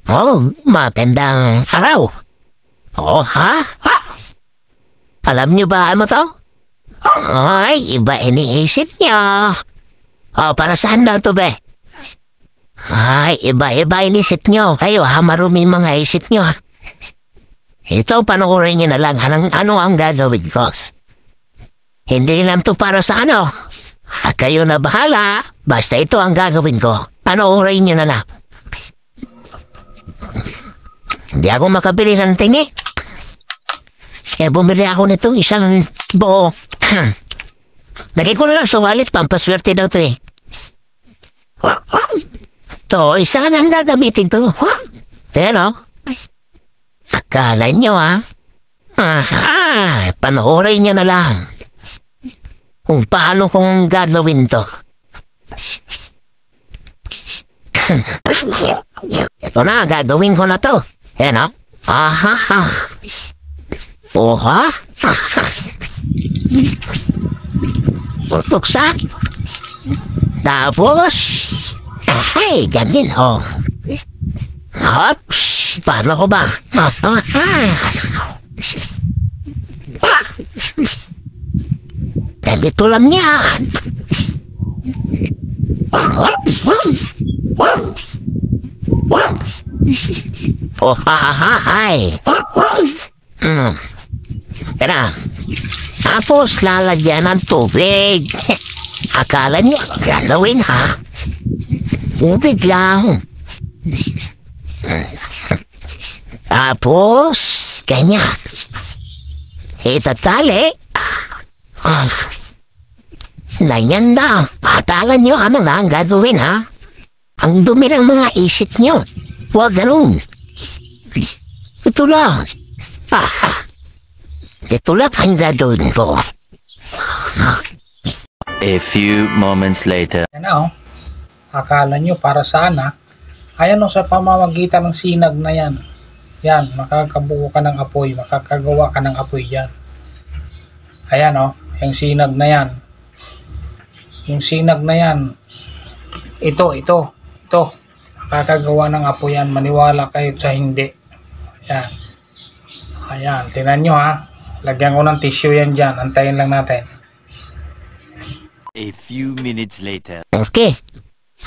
Oh, magandang araw. Oh, ha? Alam niyo ba ano to? Ay, iba iniisip niyo. Oh, para saan daw to, be? Ay, iba-iba inisip niyo. Kayo, ha? Marumi mga isip niyo, ha? Ito, panukurin niyo na lang. Ano ang gagawin ko? Hindi lang to para sa ano. Kayo na bahala. Basta ito ang gagawin ko. Panukurin niyo na lang. Hindi ako makabili ng tingi. Kaya bumili ako nito isang buo. Lagay ko na lang sa wallet, pampaswerte daw to eh. To, isa na ang gagamitin to. Pero, akala nyo panoorin nyo na lang kung paano kong gagawin to. Ito na, gagawin ko na to. Yan o. Oha. Tutuksa. Tapos, ay, ganyan o. Hops, paano ko ba? Ganito lang yan. Oh, ay. Kaya, tapos lalagyan ng tubig. Akala niyo, galawin ha? Tubig lang. Tapos, ganyan. Itatali. Ganyan na. Akala niyo ano na ang gagawin ha? Ang dumi ng mga isip niyo. Huwag ganun. Ito lang. Ito lang ang gagawin ko. A few moments later. Yan na akala nyo para saan ayan sa pamamagitan ng sinag na yan. Yan, makakabuo ka ng apoy, makakagawa ka ng apoy yan. Ayan yung sinag na yan. Yung sinag na yan, ito, makakagawa ng apoy yan, maniwala kayo sa hindi. Yan. Ayan, tingnan nyo lagyan ko ng tissue yan dyan, antayin lang natin. A few minutes later. Okay.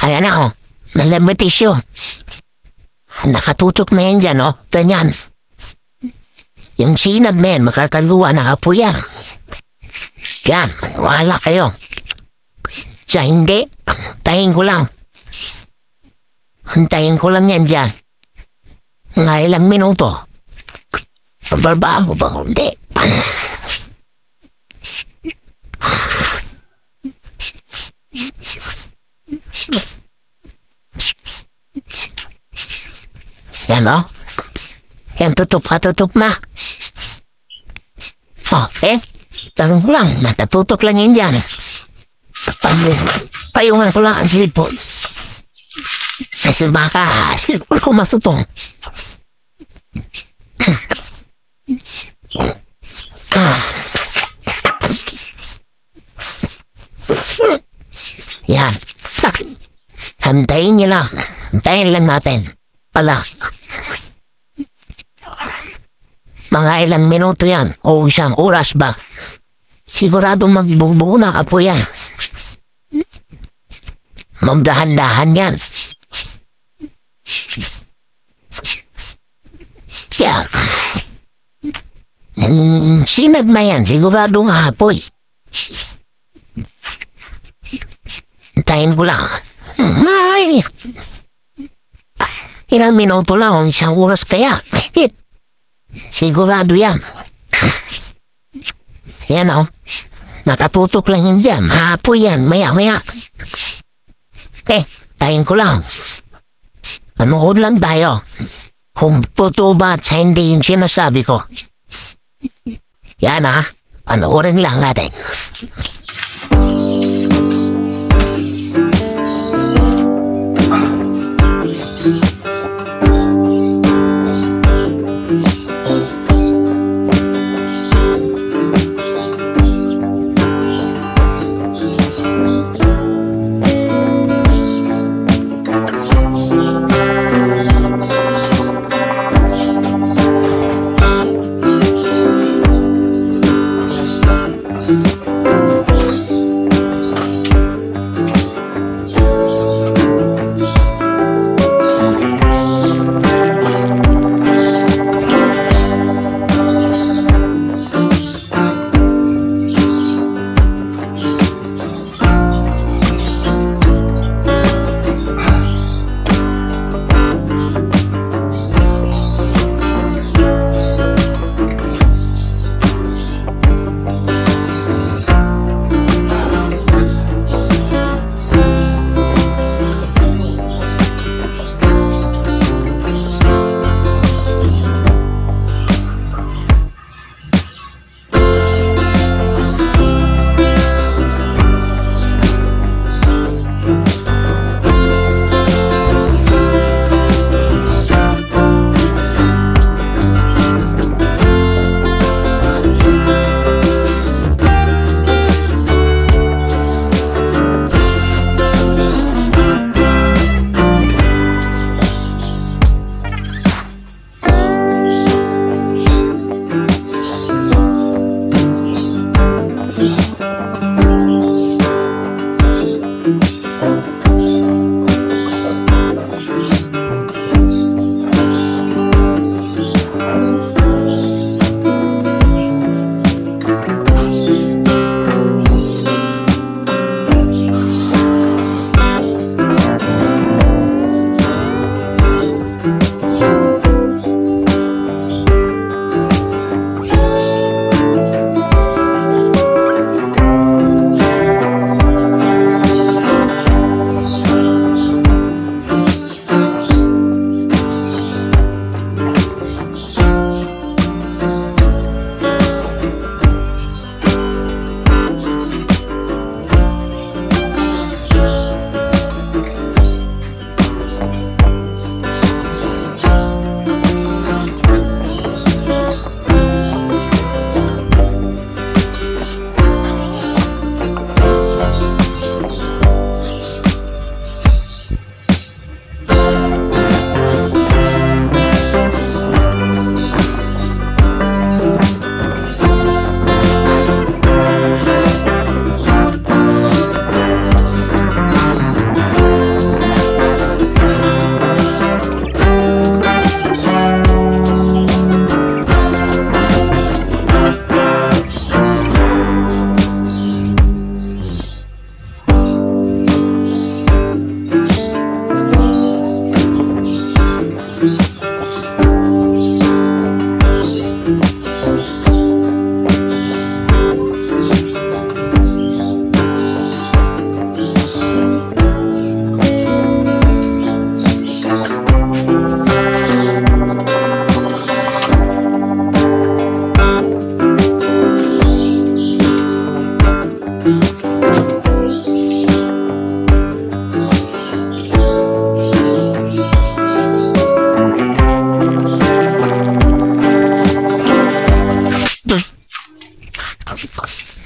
Ayan na nalamit tissue. Nakatutok na yan dyan ganyan. Yung sinag na yan, makakagawa ng apoy yan. Yan, wala kayo. Sa hindi, tayin ko lang. Antayin ko lang yan dyan. Nga ilang minuto. Barbaho ba hindi? Yan yan tutup na. Okay. Tanong ko lang, nakatutok lang yan dyan. Payungan ko lang ang silipon. Kasi baka silipon ko masutong. Yan. Hantayin nyo lang. Hantayin lang natin. Pala. Mga ilang minuto yan. O isang oras ba. Sigurado magbubuo na apo yan. Magdahan-dahan yan. Yan. Sinag na yan. Sigurado nga apoy. Hintayin ko lang. Ay. Ilang minuto lang. Isang oras kaya. Sigurado yan. Yan nakatutok lang yan dyan. Apoy yan. Maya-maya. Tayin ko lang. Manood lang tayo. Kung totoo ba at hindi yung sinasabi ko. Yan panoorin lang natin.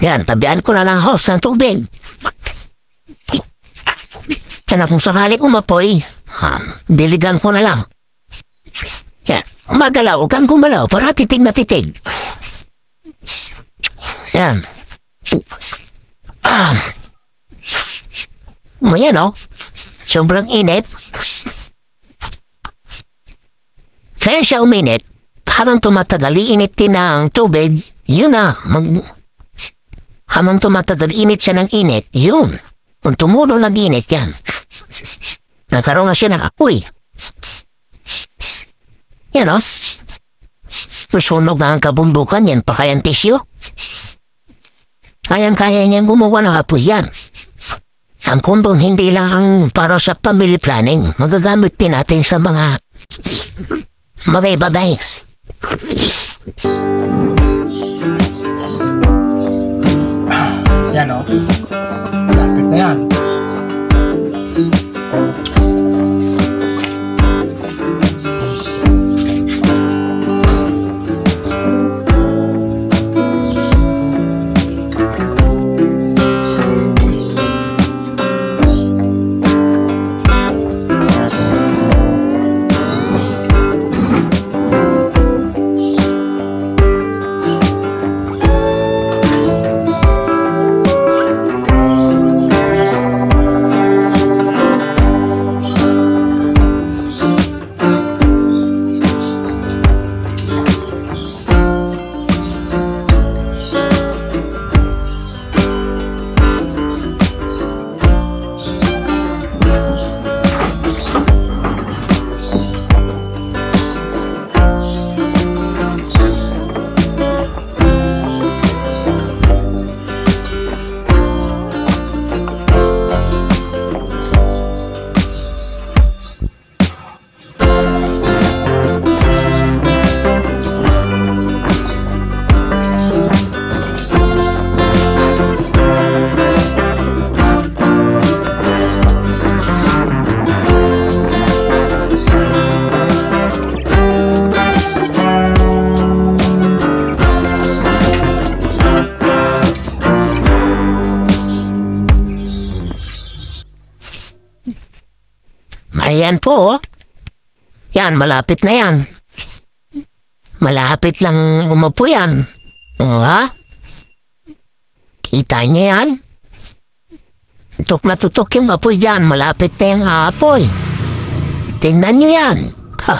Yan, tabihan ko na ng hose ng tubig. Yan, kung sakali umapoy, diligan ko na lang. Yan, umagalaw, huwag kang gumalaw, para titig na titig. Yan. Yan o, sobrang init. Kaya siya uminit, habang tumatagal, iinit din ng tubig, yun na, habang tumatagal, init siya ng init, yun. Kung tumulo ng init yan, nagkaroon na siya ng apoy. Yan o, susunog na ang kabundukan, yan pa kayang tisyo. Kayang-kaya niyang gumawa ng apoy yan. Ang kondom hindi lang para sa family planning, magagamit din natin sa mga bagay-bagays. Yan o. Lapit na yan. Ayan po. Yan, malapit na yan. Malapit lang umupo yan. Ha? Kita niyo yan? Tutok na tutok yung apoy dyan. Malapit na yung apoy. Tingnan niyo yan. Ha?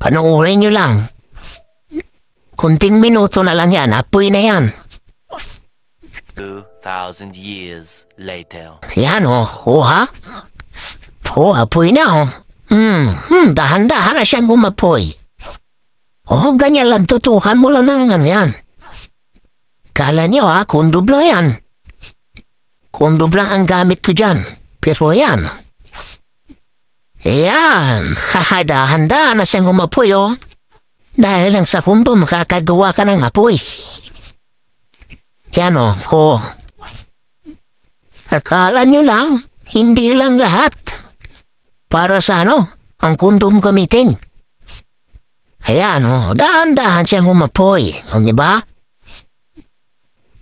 Panoorin niyo lang. Kunting minuto na lang yan. Apoy na yan. 2,000 years later. Yan o. Ha? Apoy na o. Dahan-dahan na siyang umapoy. Ganyan lang, tutukan mo lang ng yan. Kala niyo kundub lang yan. Kundub lang ang gamit ko dyan. Pero yan. Yan. Dahan-dahan na siyang umapoy Dahil lang sa kundub, makakagawa ka ng apoy. Yan o. Akala niyo lang, hindi lang lahat. Para sa ang kondom gamitin. Ayan dahan-dahan siyang umapoy. Diba?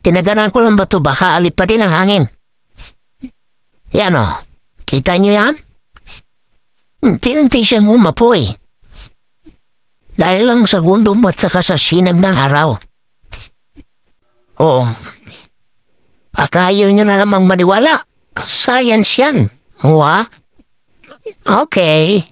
Tinaganan ko lang ba ito? Baka alip pa din ang hangin. Ayan kita niyo yan? Tinanti siyang umapoy. Dahil lang sa kondom at saka sa sinag ng araw. Akayo nyo na namang maniwala. Science yan. Okay.